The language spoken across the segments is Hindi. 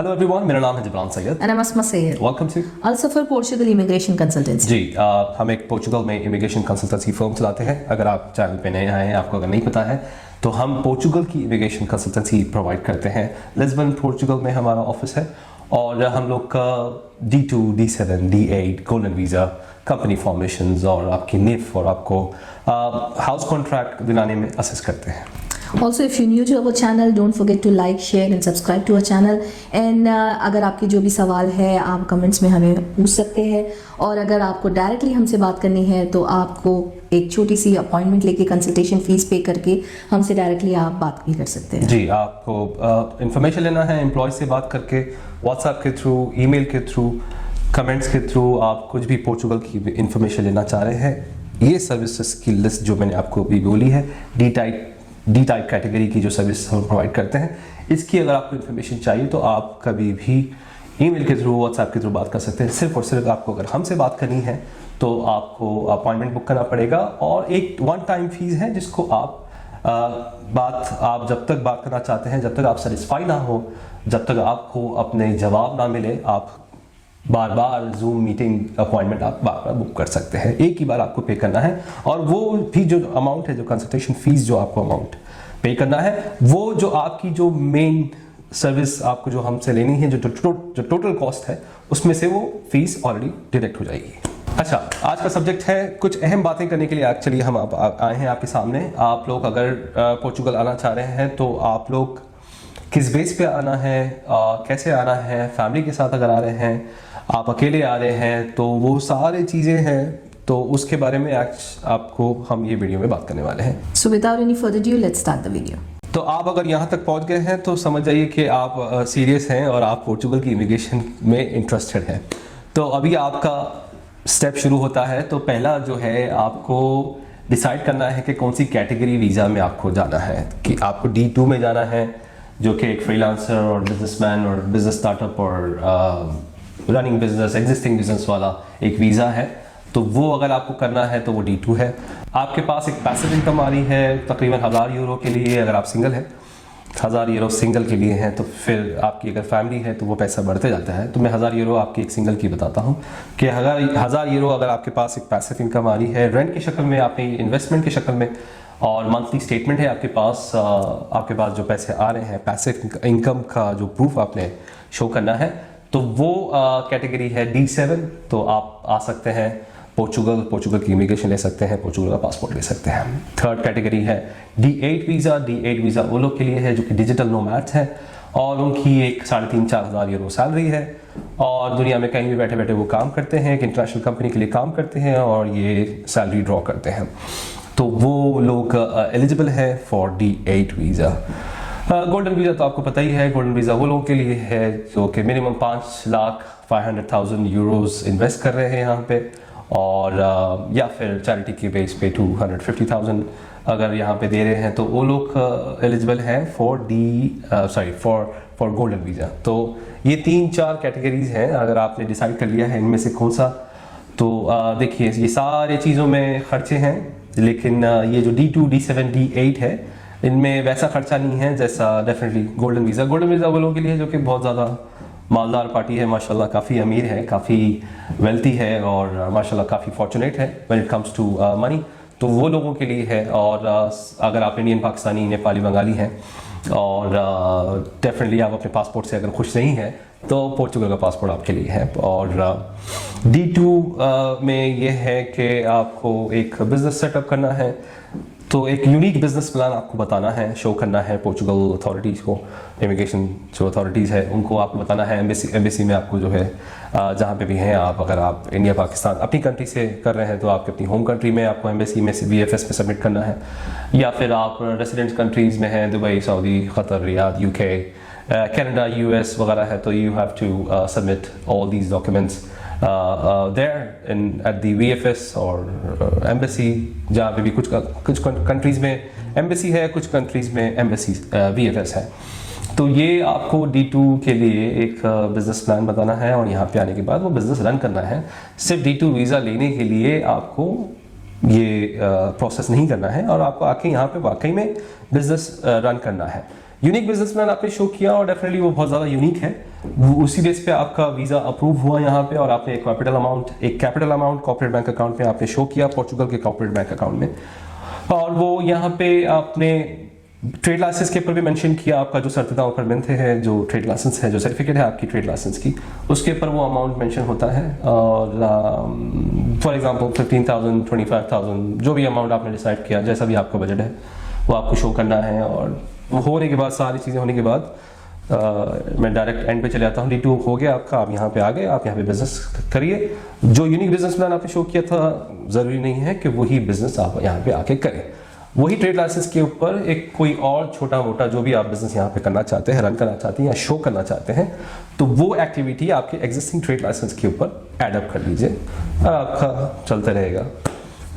हेलो एवरीवन, मेरा नाम है Jabran Syed and I am Asma Syed. Welcome to Al Safar Portugal immigration consultancy. जी हम एक पोर्चुगल में इमिग्रेशन कंसल्टेंसी फर्म चलाते हैं। अगर आप चैनल पे नए आए हैं, आपको अगर नहीं पता है तो हम पोर्चुगल की इमिग्रेशन कंसल्टेंसी प्रोवाइड करते हैं। लिस्बन पोर्चुगल में हमारा ऑफिस है और हम लोग का D2, D7, D8 golden visa, company formations और आपकी निफ और आपको हाउस कॉन्ट्रैक्ट दिलाने में असिस्ट करते हैं। Also, if you're new to our channel, don't forget to like, share and subscribe to our channel. And अगर आपके जो भी सवाल है आप कमेंट्स में हमें पूछ सकते हैं, और अगर आपको डायरेक्टली हमसे बात करनी है तो आपको एक छोटी सी अपॉइंटमेंट लेके कंसल्टेशन फीस पे करके हमसे डायरेक्टली आप बात भी कर सकते हैं। जी, आपको इंफॉर्मेशन लेना है एम्प्लॉय से बात करके, व्हाट्सएप के थ्रू, ईमेल के थ्रू, कमेंट्स के थ्रू, आप कुछ भी पोर्चुगल की इंफॉर्मेशन लेना चाह रहे हैं, ये सर्विसेज की लिस्ट जो मैंने आपको अभी बोली है, डी टाइप कैटेगरी की जो सर्विस हम प्रोवाइड करते हैं, इसकी अगर आपको इन्फॉर्मेशन चाहिए तो आप कभी भी ईमेल के थ्रू, व्हाट्सएप के थ्रू बात कर सकते हैं। सिर्फ और सिर्फ आपको अगर हमसे बात करनी है तो आपको अपॉइंटमेंट बुक करना पड़ेगा और एक वन टाइम फीस है जिसको आप जब तक बात करना चाहते हैं, जब तक आप सेटिस्फाई ना हो, जब तक आपको अपने जवाब ना मिले, आप बार बार जूम मीटिंग अपॉइंटमेंट आप बार बार बुक कर सकते हैं। एक ही बार आपको पे करना है और वो भी जो अमाउंट है, जो कंसल्टेशन फीस जो आपको अमाउंट पे करना है, वो जो आपकी जो मेन सर्विस आपको जो हमसे लेनी है, जो टोटल कॉस्ट है, उसमें से वो फीस ऑलरेडी डिडक्ट हो जाएगी। अच्छा, आज का सब्जेक्ट है कुछ अहम बातें करने के लिए एक्चुअली हम आए हैं आपके सामने। आप लोग अगर पोर्चुगल आना चाह रहे हैं तो आप लोग किस बेस पे आना है, कैसे आना है, फैमिली के साथ अगर आ रहे हैं, आप अकेले आ रहे हैं, तो वो सारी चीज़ें हैं, तो उसके बारे में आपको हम ये वीडियो में बात करने वाले हैं। So without any further ado, let's start the video. तो आप अगर यहाँ तक पहुँच गए हैं तो समझ जाइए कि आप सीरियस हैं और आप पोर्चुगल की इमिग्रेशन में इंटरेस्टेड हैं। तो अभी आपका स्टेप शुरू होता है। तो पहला जो है, आपको डिसाइड करना है कि कौन सी कैटेगरी वीज़ा में आपको जाना है, कि आपको D2 में जाना है, जो कि एक फ्रीलांसर और बिजनेसमैन और बिजनेस स्टार्टअप और रनिंग बिजनेस, एग्जिस्टिंग बिजनेस वाला एक वीज़ा है। तो वो अगर आपको करना है तो वो D2 है। आपके पास एक पैसिव इनकम आ रही है तकरीबन 1000 यूरो के लिए, अगर आप सिंगल हैं, 1000 यूरो सिंगल के लिए हैं। तो फिर आपकी अगर फैमिली है तो वो पैसा बढ़ते जाता है। तो मैं 1000 यूरो आपकी एक सिंगल की बताता हूँ कि 1000 यूरो अगर आपके पास एक पैसिव इनकम आ रही है, रेंट की शक्ल में, आपकी इन्वेस्टमेंट की शक्ल में, और मंथली स्टेटमेंट है आपके पास जो पैसे आ रहे हैं, पैसिव इनकम का जो प्रूफ आपने शो करना है, तो वो कैटेगरी है D7। तो आप आ सकते हैं पोर्चुगल की इमिग्रेशन ले सकते हैं, पोर्चुगल का पासपोर्ट ले सकते हैं। थर्ड कैटेगरी है D8 वीज़ा। D8 वीज़ा वो लोग के लिए है जो कि डिजिटल नोमैड्स हैं और उनकी एक 3,500-4 हज़ार यूरो सैलरी है और दुनिया में कहीं भी बैठे बैठे वो काम करते हैं, एक इंटरनेशनल कंपनी के लिए काम करते हैं और ये सैलरी ड्रॉ करते हैं। तो वो लोग एलिजिबल है for D8 visa. Golden visa तो आपको पता ही है, गोल्डन वीज़ा वो लोगों के लिए है जो कि मिनिमम 5,500,000 यूरोज़ इन्वेस्ट कर रहे हैं यहाँ पे, और या फिर चैरिटी के बेस पे 250,000 अगर यहाँ पे दे रहे हैं, तो वो लोग एलिजिबल हैं फॉर गोल्डन वीज़ा। तो ये 3-4 कैटेगरीज हैं। अगर आपने डिसाइड कर लिया है इनमें से कौन सा, तो देखिए ये सारे चीज़ों में खर्चे हैं, लेकिन ये जो D2, D7, D8 है, इनमें वैसा खर्चा नहीं है जैसा डेफिनेटली गोल्डन वीज़ा वो लोगों के लिए जो कि बहुत ज़्यादा मालदार पार्टी है, माशाल्लाह काफ़ी अमीर है, काफ़ी वेल्थी है और माशाल्लाह काफ़ी फॉर्चुनेट है when it comes to money. तो वो लोगों के लिए है। और अगर आप इंडियन, पाकिस्तानी, नेपाली, बंगाली हैं और डेफिनेटली आप अपने पासपोर्ट से अगर खुश नहीं हैं तो पोर्चुगल का पासपोर्ट आपके लिए है। और D2 में ये है कि आपको एक बिज़नेस सेटअप करना है, तो एक यूनिक बिजनेस प्लान आपको बताना है, शो करना है पोर्चुगल अथॉरिटीज़ को, इमिग्रेशन जो अथॉरिटीज़ है उनको आपको बताना है। एम्बेसी में आपको जो है, जहाँ पे भी हैं आप, अगर आप इंडिया, पाकिस्तान, अपनी कंट्री से कर रहे हैं तो आपके अपनी होम कंट्री में आपको एम्बेसी में VFS में सबमिट करना है, या फिर आप रेसिडेंट कंट्रीज़ में हैं, Dubai, Saudi, Qatar, Riyadh, UK, Canada, US वगैरह है, तो you have to submit all these documents there at the VFS और एम्बेसी, जहाँ पे भी कुछ कंट्रीज़ में एम्बेसी है, कुछ कंट्रीज़ में एम्बेसी VFS है। तो ये आपको D2 के लिए एक बिज़नेस प्लान बताना है और यहाँ पे आने के बाद वो बिज़नेस रन करना है। सिर्फ D2 वीज़ा लेने के लिए आपको ये प्रोसेस नहीं करना है और आपको आके यहाँ पे वाकई में बिज़नेस रन करना है। यूनिक बिजनेस प्लान आपने शो किया और डेफिनेटली वो बहुत ज़्यादा यूनिक है। वो उसी बेस पे आपका वीज़ा अप्रूव हुआ यहाँ पे, और आपने एक capital amount corporate bank account में आपने शो किया, पोर्चुगल के कॉर्पोरेट बैंक अकाउंट में। और वो यहाँ पे आपने ट्रेड लाइसेंस के ऊपर भी मेंशन किया, आपका जो सर्टिफिकेट ऊपर मिलते हैं, जो ट्रेड लाइसेंस है, जो सर्टिफिकेट है आपकी ट्रेड लाइसेंस की, उसके ऊपर वो अमाउंट मेंशन होता है। और फॉर एग्जांपल 15,000 25,000 जो भी अमाउंट आपने डिसाइड किया, जैसा भी आपका बजट है वो आपको शो करना है। और वो होने के बाद, सारी चीज़ें होने के बाद मैं डायरेक्ट एंड पे चले जाता हूँ। D2 हो गया आपका, आप यहाँ पे आ गए, आप यहाँ पे बिजनेस करिए। जो यूनिक बिजनेस प्लान आपने शो किया था, ज़रूरी नहीं है कि वही बिजनेस आप यहाँ पे आके करें। वही ट्रेड लाइसेंस के ऊपर एक कोई और छोटा मोटा जो भी आप बिजनेस यहाँ पे करना चाहते हैं, रन करना चाहते हैं या शो करना चाहते हैं, तो वो एक्टिविटी आपके एग्जिस्टिंग ट्रेड लाइसेंस के ऊपर एड अप कर लीजिए और आपका चलता रहेगा।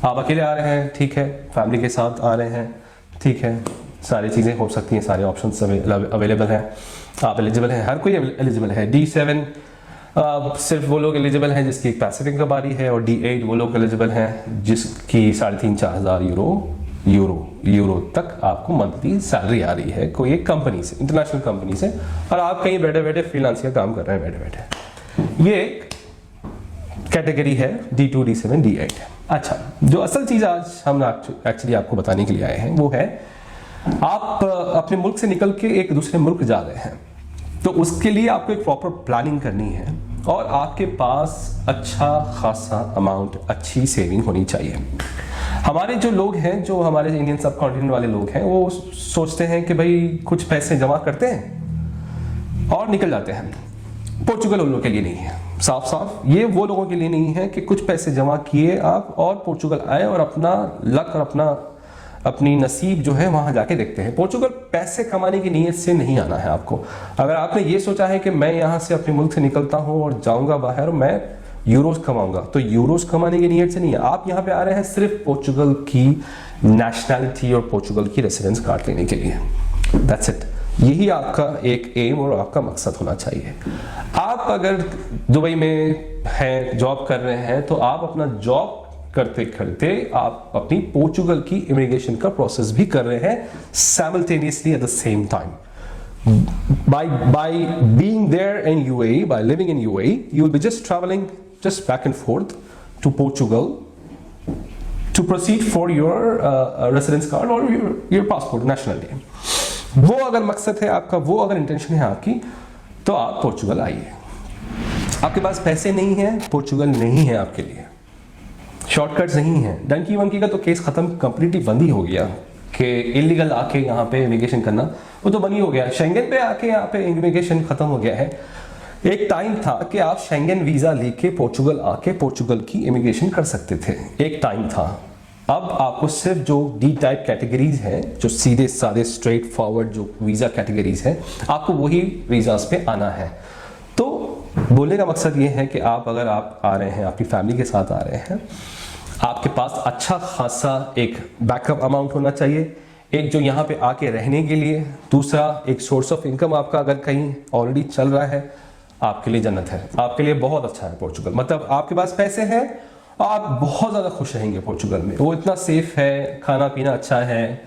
आप अकेले आ रहे हैं, ठीक है, फैमिली के साथ आ रहे हैं, ठीक है, सारी चीज़ें हो सकती हैं, सारे ऑप्शंस अवेलेबल हैं, आप एलिजिबल हैं, हर कोई एलिजिबल है। D7 सिर्फ वो लोग एलिजिबल हैं जिसकी एक पैसिव इनकम आ रही है, और D8 वो लोग एलिजिबल हैं जिसकी 3,500-4,000 यूरो तक आपको मंथली सैलरी आ रही है कोई एक कंपनी से, इंटरनेशनल कंपनी से, और आप कहीं बैठे बैठे फ्रीलांस का काम कर रहे हैं बैठे बैठे। ये एक कैटेगरी है D2, D7, D8। अच्छा, जो असल चीज़ आज हम एक्चुअली आपको बताने के लिए आए हैं वो है, आप अपने मुल्क से निकल के एक दूसरे मुल्क जा रहे हैं, तो उसके लिए आपको एक प्रॉपर प्लानिंग करनी है और आपके पास अच्छा खासा अमाउंट, अच्छी सेविंग होनी चाहिए। हमारे जो लोग हैं, जो हमारे इंडियन सब कॉन्टिनेंट वाले लोग हैं, वो सोचते हैं कि भाई कुछ पैसे जमा करते हैं और निकल जाते हैं। पोर्चुगल उन लोगों के लिए नहीं है, साफ साफ ये वो लोगों के लिए नहीं है कि कुछ पैसे जमा किए आप और पोर्चुगल आए और अपना लक और अपनी नसीब जो है वहां जाके देखते हैं। पोर्चुगल पैसे कमाने की नीयत से नहीं आना है आपको। अगर आपने ये सोचा है कि मैं यहाँ से अपने मुल्क से निकलता हूँ और जाऊँगा बाहर, मैं यूरोस कमाऊंगा, तो यूरोस कमाने की नीयत से नहीं है। आप यहाँ पे आ रहे हैं सिर्फ पोर्चुगल की नेशनैलिटी और पोर्चुगल की रेसिडेंस कार्ड लेने के लिए। That's it. यही आपका एक एम और आपका मकसद होना चाहिए। आप अगर दुबई में हैं, जॉब कर रहे हैं, तो आप अपना जॉब करते करते आप अपनी पोर्चुगल की इमिग्रेशन का प्रोसेस भी कर रहे हैं simultaneously at the same time. By being there in UAE, by living in UAE, you will be just traveling just back and forth to Portugal to proceed for your residence card or your passport, nationality. वो अगर मकसद है आपका, वो अगर इंटेंशन है आपकी, तो आप पोर्चुगल आइए। आपके पास पैसे नहीं है, पोर्चुगल नहीं है आपके लिए। शॉर्टकट्स नहीं है। डंकी वंकी का तो केस खत्म, कंप्लीटली बंद ही हो गया कि इलीगल आके यहाँ पे इमिग्रेशन करना, वो तो बंद ही हो गया। शेंगन पे आके यहाँ पे इमिग्रेशन खत्म हो गया है। एक टाइम था कि आप शेंगन वीजा लेके पोर्चुगल आके पोर्चुगल की इमिग्रेशन कर सकते थे, एक टाइम था। अब आपको सिर्फ जो डी टाइप कैटेगरीज हैं, जो सीधे साधे स्ट्रेट फॉरवर्ड जो वीजा कैटेगरीज हैं, आपको वही वीजास पे आना है। तो बोलने का मकसद ये है कि आप अगर आप आ रहे हैं, आपकी फैमिली के साथ आ रहे हैं, आपके पास अच्छा खासा एक बैकअप अमाउंट होना चाहिए, एक जो यहाँ पे आके रहने के लिए, दूसरा एक सोर्स ऑफ इनकम आपका अगर कहीं ऑलरेडी चल रहा है, आपके लिए जन्नत है, आपके लिए बहुत अच्छा है पोर्चुगल। मतलब आपके पास पैसे हैं, आप बहुत ज़्यादा खुश रहेंगे पोर्चुगल में। वो इतना सेफ है, खाना पीना अच्छा है,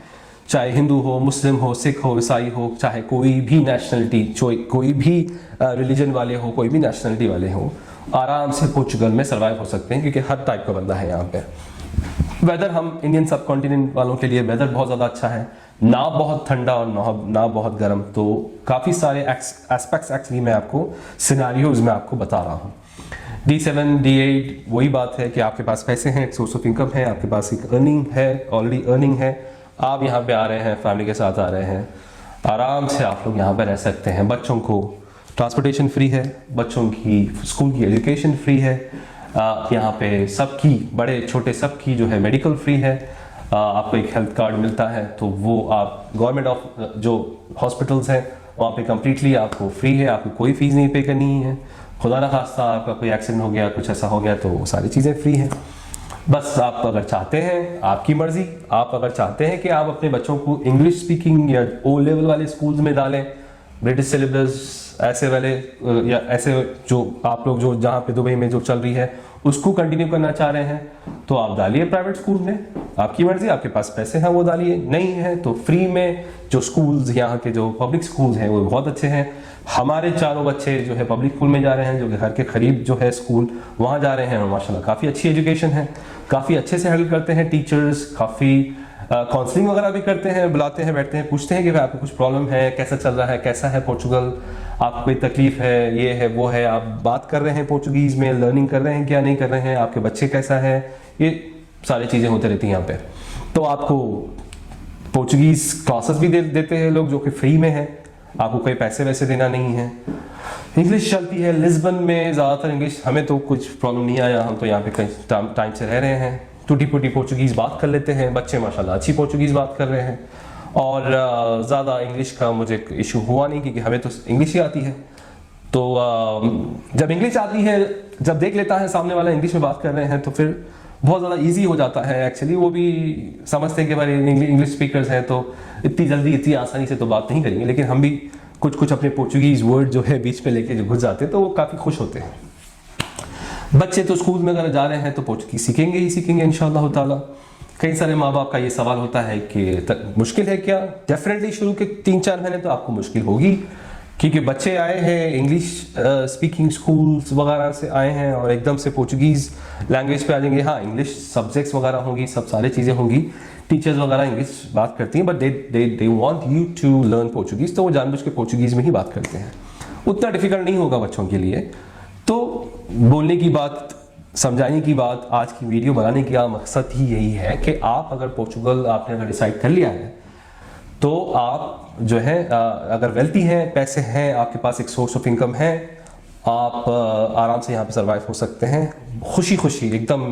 चाहे हिंदू हो, मुस्लिम हो, सिख हो, ईसाई हो, चाहे कोई भी नेशनलिटी, कोई भी रिलीजन वाले हो, कोई भी नेशनलिटी वाले हो, आराम से पोर्चुगल में सर्वाइव हो सकते हैं, क्योंकि हर टाइप का बंदा है यहाँ पे। वेदर हम इंडियन सब कॉन्टिनेंट वालों के लिए वेदर बहुत ज़्यादा अच्छा है, ना बहुत ठंडा और ना बहुत गर्म। तो काफ़ी सारे एस्पेक्ट्स एक्चुअली मैं आपको सिनेरियोज में आपको बता रहा हूँ। D7, D8 वही बात है कि आपके पास पैसे हैं, एक सोर्स ऑफ इनकम है, आपके पास एक अर्निंग है, ऑलरेडी अर्निंग है, आप यहाँ पे आ रहे हैं, फैमिली के साथ आ रहे हैं, आराम से आप लोग यहाँ पे रह सकते हैं। बच्चों को ट्रांसपोर्टेशन फ्री है, बच्चों की स्कूल की एजुकेशन फ्री है, यहाँ पे सबकी, बड़े छोटे सबकी जो है मेडिकल फ्री है, आपको एक हेल्थ कार्ड मिलता है, तो वो आप गवर्नमेंट ऑफ जो हॉस्पिटल्स हैं वहाँ पे कम्प्लीटली आपको फ्री है, आपको कोई फीस नहीं पे करनी है। खुदा ना खास्ता आपका कोई एक्सीडेंट हो गया, कुछ ऐसा हो गया, तो वो सारी चीज़ें फ्री हैं। बस आप अगर चाहते हैं, आपकी मर्जी, आप अगर चाहते हैं कि आप अपने बच्चों को इंग्लिश स्पीकिंग या ओ लेवल वाले स्कूल्स में डालें, ब्रिटिश सिलेबस ऐसे वाले या ऐसे जो आप लोग जो जहाँ पे दुबई में जो चल रही है उसको कंटिन्यू करना चाह रहे हैं, तो आप डालिए प्राइवेट स्कूल में, आपकी मर्जी, आपके पास पैसे हैं वो डालिए, नहीं है तो फ्री में। जो स्कूल्स यहाँ के जो पब्लिक स्कूल्स हैं वो बहुत अच्छे हैं। हमारे चारों बच्चे जो है पब्लिक स्कूल में जा रहे हैं, जो कि घर के करीब जो है स्कूल, वहाँ जा रहे हैं और माशाल्लाह काफ़ी अच्छी एजुकेशन है, काफ़ी अच्छे से हैंडल करते हैं टीचर्स, काफ़ी काउंसलिंग वगैरह भी करते हैं, बुलाते हैं, बैठते हैं, पूछते हैं कि भाई आपको कुछ प्रॉब्लम है, कैसा चल रहा है, कैसा है पोर्चुगल, आपको कोई तकलीफ है, ये है वो है, आप बात कर रहे हैं पोर्चुगीज़ में, लर्निंग कर रहे हैं क्या नहीं कर रहे हैं, आपके बच्चे कैसा है, ये सारी चीज़ें होती रहती हैं यहाँ पे। तो आपको पोर्चुगीज़ क्लासेस भी देते हैं लोग जो कि फ्री में है, आपको कोई पैसे वैसे देना नहीं है। इंग्लिश चलती है लिस्बन में ज़्यादातर इंग्लिश, हमें तो कुछ प्रॉब्लम नहीं आया, हम तो यहाँ पे कई टाइम से रह रहे हैं, टूटी फूटी पोर्चुगीज़ बात कर लेते हैं, बच्चे माशाल्लाह अच्छी पोर्चुगीज़ बात कर रहे हैं और ज़्यादा इंग्लिश का मुझे इशू हुआ नहीं क्योंकि हमें तो इंग्लिश ही आती है। तो जब इंग्लिश आती है, जब देख लेता है सामने वाला इंग्लिश में बात कर रहे हैं तो फिर बहुत ज़्यादा इजी हो जाता है। एक्चुअली वो भी समझते हैं कि भाई इंग्लिश स्पीकर्स हैं तो इतनी जल्दी इतनी आसानी से तो बात नहीं करेंगे, लेकिन हम भी कुछ अपने पोर्चुगीज़ वर्ड जो है बीच में लेके जो घुस जाते हैं तो वो काफ़ी खुश होते हैं। बच्चे तो स्कूल में अगर जा रहे हैं तो पोर्चुगीज़ सीखेंगे ही सीखेंगे इंशाल्लाह ताला। कई सारे माँ बाप का ये सवाल होता है कि मुश्किल है क्या? डेफिनेटली शुरू के 3-4 महीने तो आपको मुश्किल होगी क्योंकि बच्चे आए हैं इंग्लिश स्पीकिंग स्कूल्स वगैरह से आए हैं और एकदम से पोर्चुगीज़ लैंग्वेज पे आ जाएंगे। हाँ, इंग्लिश सब्जेक्ट्स वगैरह होंगी, सब सारी चीज़ें होंगी, टीचर्स वगैरह इंग्लिश बात करती हैं, but they want you to learn Portuguese, तो वो जानबूझ के पोर्चुगीज़ में ही बात करते हैं। उतना डिफिकल्ट नहीं होगा बच्चों के लिए। तो बोलने की बात, समझाने की बात, आज की वीडियो बनाने का मकसद ही यही है कि आप अगर पोर्चुगल आपने अगर डिसाइड कर लिया है तो आप जो है अगर वेल्थी हैं, पैसे हैं, आपके पास एक सोर्स ऑफ इनकम है, आप आराम से यहाँ पे सरवाइव हो सकते हैं, खुशी खुशी एकदम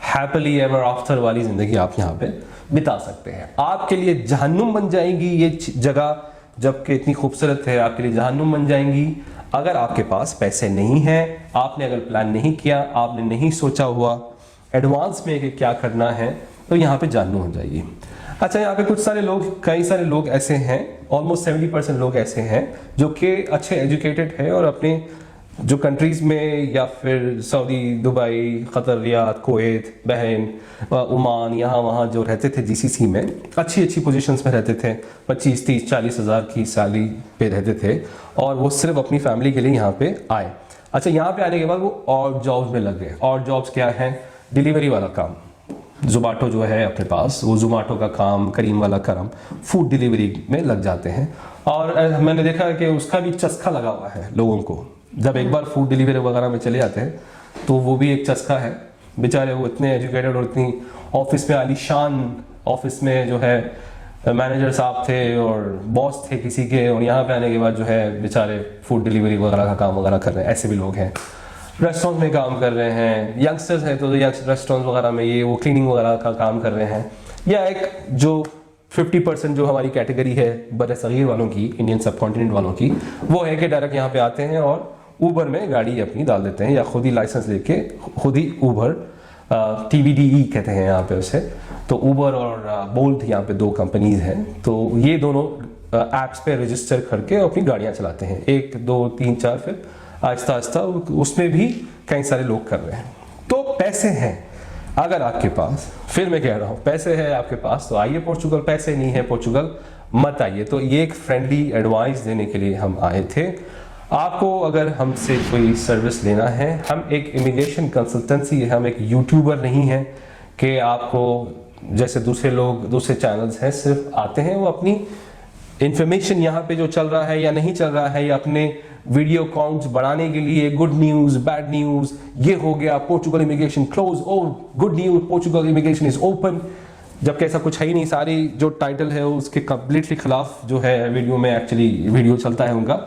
हैप्पीली एवर आफ्टर वाली ज़िंदगी आप यहाँ पे बिता सकते हैं। आपके लिए जहन्नुम बन जाएंगी ये जगह, जबकि इतनी खूबसूरत है, आपके लिए जहन्नुम बन जाएंगी अगर आपके पास पैसे नहीं हैं, आपने अगर प्लान नहीं किया, आपने नहीं सोचा हुआ एडवांस में कि क्या करना है, तो यहाँ पे जहन्नुम हो जाएगी। अच्छा, यहाँ पे कई सारे लोग ऐसे हैं, ऑलमोस्ट 70% लोग ऐसे हैं जो कि अच्छे एजुकेटेड हैं और अपने जो कंट्रीज़ में या फिर Saudi, Dubai, Qatar, Riyadh, Kuwait, Bahrain, Oman, यहाँ वहाँ जो रहते थे जीसीसी में, अच्छी पोजीशंस में रहते थे, 25, 30, 40 हज़ार की सैलरी पे रहते थे और वो सिर्फ अपनी फैमिली के लिए यहाँ पे आए। अच्छा, यहाँ पे आने के बाद वो और जॉब्स में लग गए। और जॉब्स क्या है? डिलीवरी वाला काम, ज़ोमैटो जो है अपने पास, वो ज़ोमैटो का काम, करीम वाला करम, फूड डिलीवरी में लग जाते हैं। और मैंने देखा कि उसका भी चस्का लगा हुआ है लोगों को। जब एक बार फूड डिलीवरी वगैरह में चले जाते हैं तो वो भी एक चस्का है। बेचारे वो इतने एजुकेटेड और इतनी ऑफिस में आलीशान ऑफिस में जो है मैनेजर साहब थे और बॉस थे किसी के, और यहाँ पे आने के बाद जो है बेचारे फूड डिलीवरी वगैरह का काम वगैरह कर रहे हैं। ऐसे भी लोग हैं, रेस्टोरेंट में काम कर रहे हैं, यंगस्टर्स हैं तो रेस्टोरेंट वगैरह में ये वो क्लीनिंग वगैरह का काम कर रहे हैं। या एक जो 50% जो हमारी कैटेगरी है बर सगीर वालों की, इंडियन सब कॉन्टिनेंट वालों की, वो है कि डायरेक्ट यहाँ पे आते हैं और ऊबर में गाड़ी अपनी डाल देते हैं या खुद ही लाइसेंस लेके खुद ही ऊबर, TVDE कहते हैं यहाँ पे उसे। तो ऊबर और बोल्ट यहाँ पे 2 कंपनीज हैं, तो ये दोनों ऐप्स पे रजिस्टर करके अपनी गाड़ियाँ चलाते हैं, 1, 2, 3, 4, फिर आहिस्ता आहिस्ता उसमें भी कई सारे लोग कर रहे हैं। तो पैसे हैं अगर आपके पास, फिर मैं कह रहा हूँ पैसे है आपके पास तो आइए पोर्चुगल, पैसे नहीं है पोर्चुगल मत आइए। तो ये एक फ्रेंडली एडवाइस देने के लिए हम आए थे। आपको अगर हमसे कोई सर्विस लेना है, हम एक इमिग्रेशन कंसल्टेंसी है, हम एक यूट्यूबर नहीं है कि आपको जैसे दूसरे लोग, दूसरे चैनल्स हैं, सिर्फ आते हैं वो अपनी इंफॉर्मेशन यहाँ पे जो चल रहा है या नहीं चल रहा है, या अपने वीडियो काउंट्स बढ़ाने के लिए गुड न्यूज़, बैड न्यूज़, ये हो गया पोर्चुगल इमिग्रेशन क्लोज, और good news Portugal immigration is open, जबकि ऐसा कुछ है ही नहीं। सारी जो टाइटल है उसके कम्प्लीटली खिलाफ जो है वीडियो में एक्चुअली वीडियो चलता है उनका।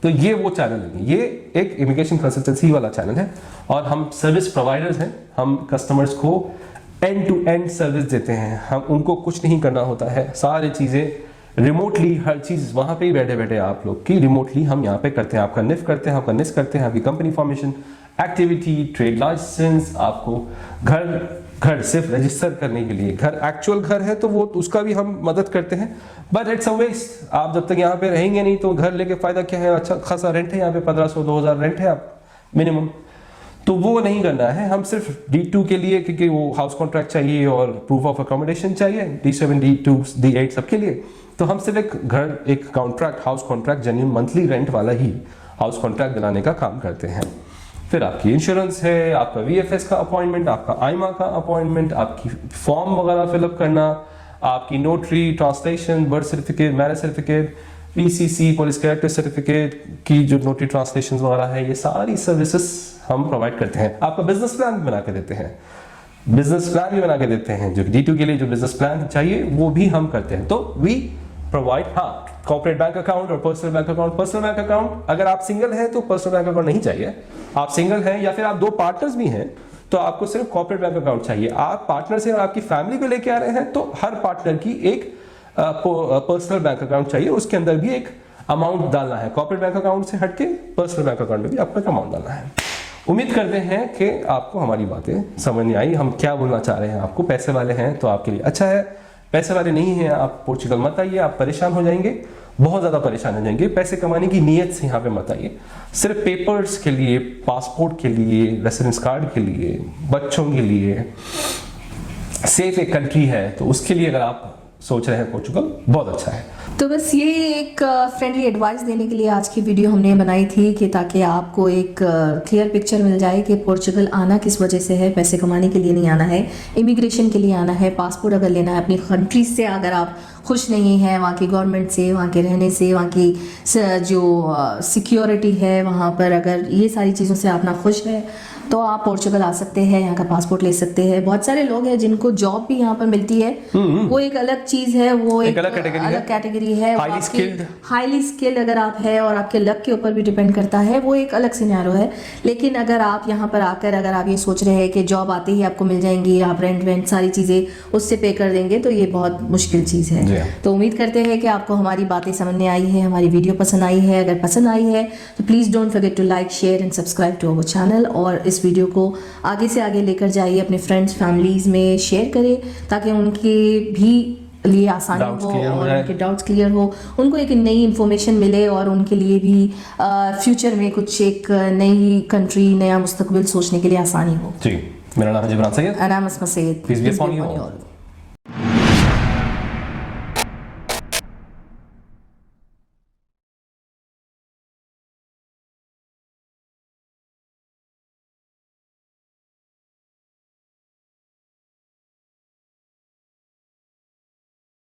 तो ये वो चैनल है, ये एक इमिग्रेशन कंसल्टेंसी वाला चैनल है और हम सर्विस प्रोवाइडर्स हैं। हम कस्टमर्स को एंड टू एंड सर्विस देते हैं, हम उनको कुछ नहीं करना होता है, सारी चीज़ें रिमोटली, हर चीज़ वहाँ पे ही बैठे बैठे आप लोग की रिमोटली हम यहाँ पे करते हैं। आपका निफ करते हैं, आपका निस करते हैं, आपकी company formation, activity, trade licence, आपको घर सिर्फ रजिस्टर करने के लिए, घर एक्चुअल घर है तो वो उसका भी हम मदद करते हैं, बट इट्स अ वेस्ट। आप जब तक यहाँ पे रहेंगे नहीं तो घर लेके फ़ायदा क्या है? अच्छा खासा रेंट है यहाँ पे, 1500-2000 रेंट है आप मिनिमम। तो वो नहीं करना है, हम सिर्फ D2 के लिए, क्योंकि वो हाउस कॉन्ट्रैक्ट चाहिए और प्रूफ ऑफ अकोमोडेशन चाहिए, D7 D2 D8 सबके लिए, तो हम सिर्फ एक contract, house contract genuine monthly rent वाला ही हाउस कॉन्ट्रैक्ट दिलाने का काम करते हैं। फिर आपकी इंश्योरेंस है, आपका VFS का अपॉइंटमेंट, आपका आईमा का अपॉइंटमेंट, आपकी फॉर्म वगैरह फिलअप करना, आपकी notary, translation, birth certificate, marriage certificate, PCC police character certificate की जो नोटरी ट्रांसलेशन वगैरह है, ये सारी सर्विसेज हम प्रोवाइड करते हैं। आपका बिजनेस प्लान भी बना के देते हैं, बिजनेस प्लान भी बना के देते हैं, जो D2 के लिए जो बिजनेस प्लान चाहिए वो भी हम करते हैं। तो वी प्रोवाइड, हाँ, कॉर्पोरेट बैंक अकाउंट और personal bank account. Personal bank account अगर आप सिंगल हैं तो पर्सनल बैंक अकाउंट नहीं चाहिए, आप सिंगल हैं या फिर आप 2 पार्टनर्स भी हैं तो आपको सिर्फ कॉर्पोरेट बैंक अकाउंट चाहिए। आप पार्टनर से और आपकी फैमिली को लेके आ रहे हैं तो हर पार्टनर की एक पर्सनल बैंक अकाउंट चाहिए, उसके अंदर भी एक अमाउंट डालना है। कॉर्पोरेट बैंक अकाउंट से हटके पर्सनल बैंक अकाउंट में भी आपको एक अमाउंट डालना है। उम्मीद करते हैं कि आपको हमारी बातें समझ में आई, हम क्या बोलना चाह रहे हैं। आपको पैसे वाले हैं तो आपके लिए अच्छा है, पैसे वाले नहीं हैं आप पोर्चुगल मत आइए, आप परेशान हो जाएंगे, बहुत ज़्यादा परेशान हो जाएंगे। पैसे कमाने की नीयत से यहाँ पे मत आइए, सिर्फ पेपर्स के लिए, पासपोर्ट के लिए, रेसिडेंस कार्ड के लिए, बच्चों के लिए। सेफ एक कंट्री है तो उसके लिए अगर आप सोच रहे हैं पोर्चुगल, बहुत अच्छा है। तो बस ये एक फ्रेंडली एडवाइस देने के लिए आज की वीडियो हमने बनाई थी कि ताकि आपको एक क्लियर पिक्चर मिल जाए कि पोर्चुगल आना किस वजह से है। पैसे कमाने के लिए नहीं आना है, इमिग्रेशन के लिए आना है, पासपोर्ट अगर लेना है अपनी कंट्री से, अगर आप खुश नहीं हैं वहाँ की गवर्नमेंट से, वहाँ के रहने से, वहाँ की जो सिक्योरिटी है वहाँ पर, अगर ये सारी चीज़ों से आप ना खुश है तो आप पोर्चुगल आ सकते हैं, यहाँ का पासपोर्ट ले सकते हैं। बहुत सारे लोग हैं जिनको जॉब भी यहाँ पर मिलती है, वो एक अलग चीज है, वो एक अलग कैटेगरी है। हाईली स्किल्ड अगर आप है और आपके लक के ऊपर भी डिपेंड करता है, वो एक अलग सिनेरियो है। लेकिन अगर आप यहाँ पर आकर अगर आप ये सोच रहे हैं कि जॉब आते ही आपको मिल जाएंगी, आप रेंट सारी चीजें उससे पे कर देंगे, तो ये बहुत मुश्किल चीज है। तो उम्मीद करते हैं कि आपको हमारी बातें समझ में आई है, हमारी वीडियो पसंद आई है। अगर पसंद आई है तो please don't forget to like, share and subscribe to our channel, और इस वीडियो को आगे से आगे लेकर जाइए, अपने फ्रेंड्स फैमिलीज में शेयर करें ताकि उनके भी लिए आसानी हो और उनके डाउट्स क्लियर हो, उनको एक नई इन्फॉर्मेशन मिले और उनके लिए भी फ्यूचर में कुछ एक नई कंट्री, नया मुस्तकबिल सोचने के लिए आसानी हो। जी, मेरा नाम है जिब्रान सैयद। अनाम Syed. Peace be upon you all.